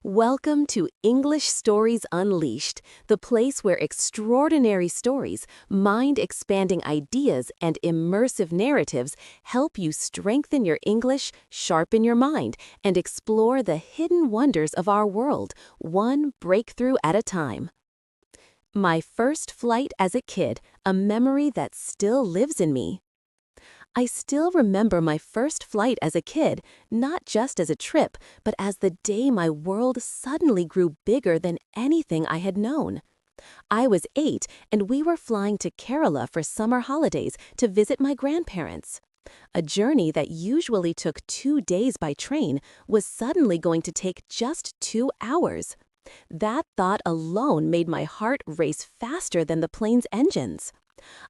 Welcome to English Stories Unleashed, the place where extraordinary stories, mind-expanding ideas, and immersive narratives help you strengthen your English, sharpen your mind, and explore the hidden wonders of our world, one breakthrough at a time. My first flight as a kid, a memory that still lives in me. I still remember my first flight as a kid, not just as a trip, but as the day my world suddenly grew bigger than anything I had known. I was 8, and we were flying to Kerala for summer holidays to visit my grandparents. A journey that usually took 2 days by train was suddenly going to take just 2 hours. That thought alone made my heart race faster than the plane's engines.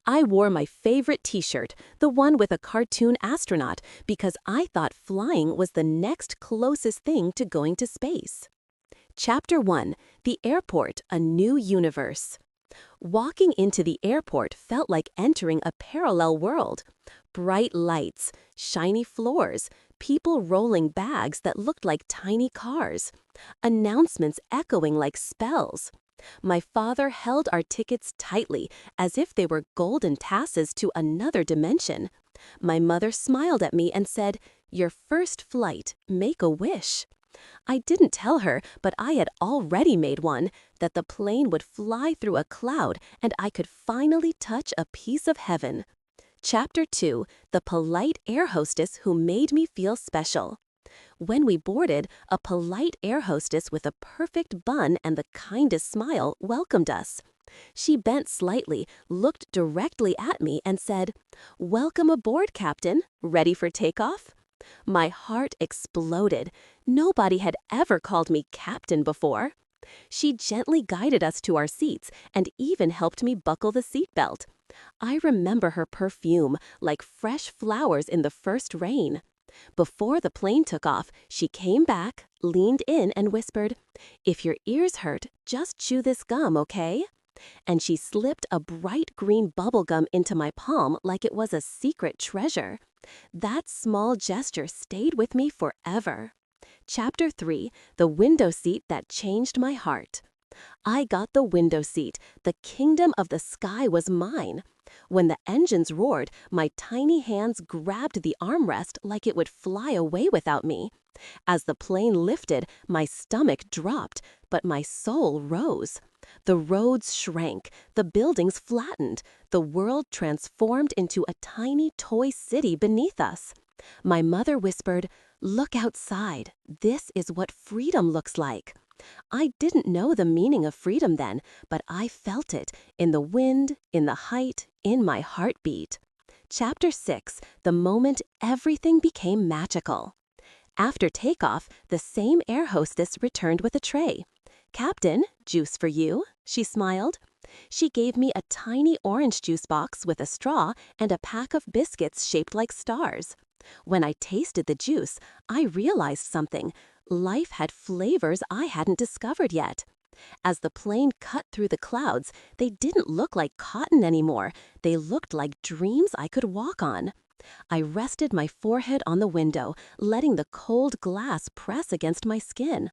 I wore my favorite t-shirt, the one with a cartoon astronaut, because I thought flying was the next closest thing to going to space. Chapter 1. The Airport, a New Universe. Walking into the airport felt like entering a parallel world. Bright lights, shiny floors, people rolling bags that looked like tiny cars. Announcements echoing like spells. My father held our tickets tightly, as if they were golden tasses to another dimension. My mother smiled at me and said, "Your first flight, make a wish." I didn't tell her, but I had already made one, that the plane would fly through a cloud and I could finally touch a piece of heaven. Chapter 2. The Polite Air Hostess Who Made Me Feel Special. When we boarded, a polite air hostess with a perfect bun and the kindest smile welcomed us. She bent slightly, looked directly at me, and said, "Welcome aboard, Captain. Ready for takeoff?" My heart exploded. Nobody had ever called me Captain before. She gently guided us to our seats and even helped me buckle the seatbelt. I remember her perfume, like fresh flowers in the first rain. Before the plane took off, she came back, leaned in, and whispered, "If your ears hurt, just chew this gum, okay?" And she slipped a bright green bubble gum into my palm like it was a secret treasure. That small gesture stayed with me forever. Chapter 3. The Window Seat That Changed My Heart. I got the window seat. The kingdom of the sky was mine. When the engines roared, my tiny hands grabbed the armrest like it would fly away without me. As the plane lifted, my stomach dropped, but my soul rose. The roads shrank, the buildings flattened, the world transformed into a tiny toy city beneath us. My mother whispered, "Look outside. This is what freedom looks like." I didn't know the meaning of freedom then, but I felt it, in the wind, in the height, in my heartbeat. Chapter 6. The Moment Everything Became Magical. After takeoff, the same air hostess returned with a tray. "Captain, juice for you," she smiled. She gave me a tiny orange juice box with a straw and a pack of biscuits shaped like stars. When I tasted the juice, I realized something. Life had flavors I hadn't discovered yet. As the plane cut through the clouds, they didn't look like cotton anymore. They looked like dreams I could walk on. I rested my forehead on the window, letting the cold glass press against my skin.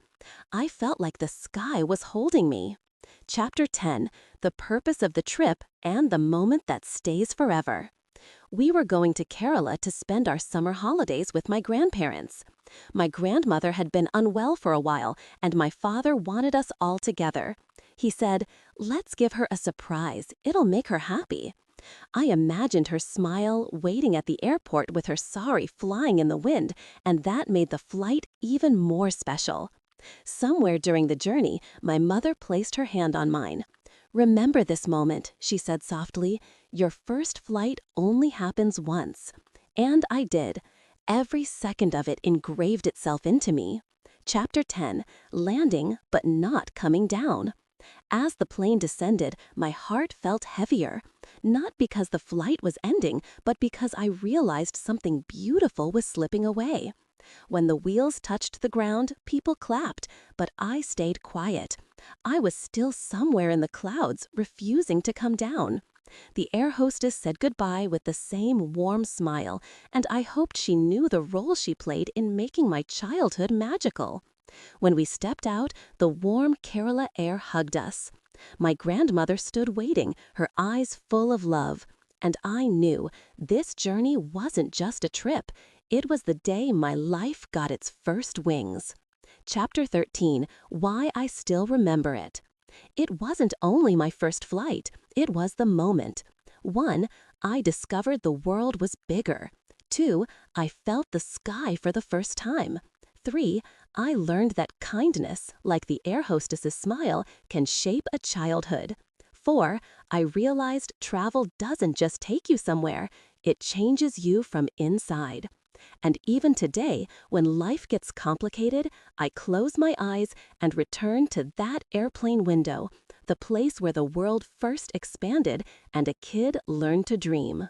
I felt like the sky was holding me. Chapter 10. The Purpose of the Trip and the Moment That Stays Forever. We were going to Kerala to spend our summer holidays with my grandparents. My grandmother had been unwell for a while, and my father wanted us all together. He said, "Let's give her a surprise. It'll make her happy." I imagined her smile, waiting at the airport with her sari flying in the wind, and that made the flight even more special. Somewhere during the journey, my mother placed her hand on mine. "Remember this moment," she said softly. "Your first flight only happens once." And I did. Every second of it engraved itself into me. Chapter 10. Landing, but not coming down. As the plane descended, my heart felt heavier. Not because the flight was ending, but because I realized something beautiful was slipping away. When the wheels touched the ground, people clapped, but I stayed quiet. I was still somewhere in the clouds, refusing to come down. The air hostess said goodbye with the same warm smile, and I hoped she knew the role she played in making my childhood magical. When we stepped out, the warm Kerala air hugged us. My grandmother stood waiting, her eyes full of love. And I knew this journey wasn't just a trip. It was the day my life got its first wings. Chapter 13, Why I Still Remember It. It wasn't only my first flight, it was the moment. 1. I discovered the world was bigger. 2. I felt the sky for the first time. 3. I learned that kindness, like the air hostess's smile, can shape a childhood. 4. I realized travel doesn't just take you somewhere, it changes you from inside. And even today, when life gets complicated, I close my eyes and return to that airplane window, the place where the world first expanded and a kid learned to dream.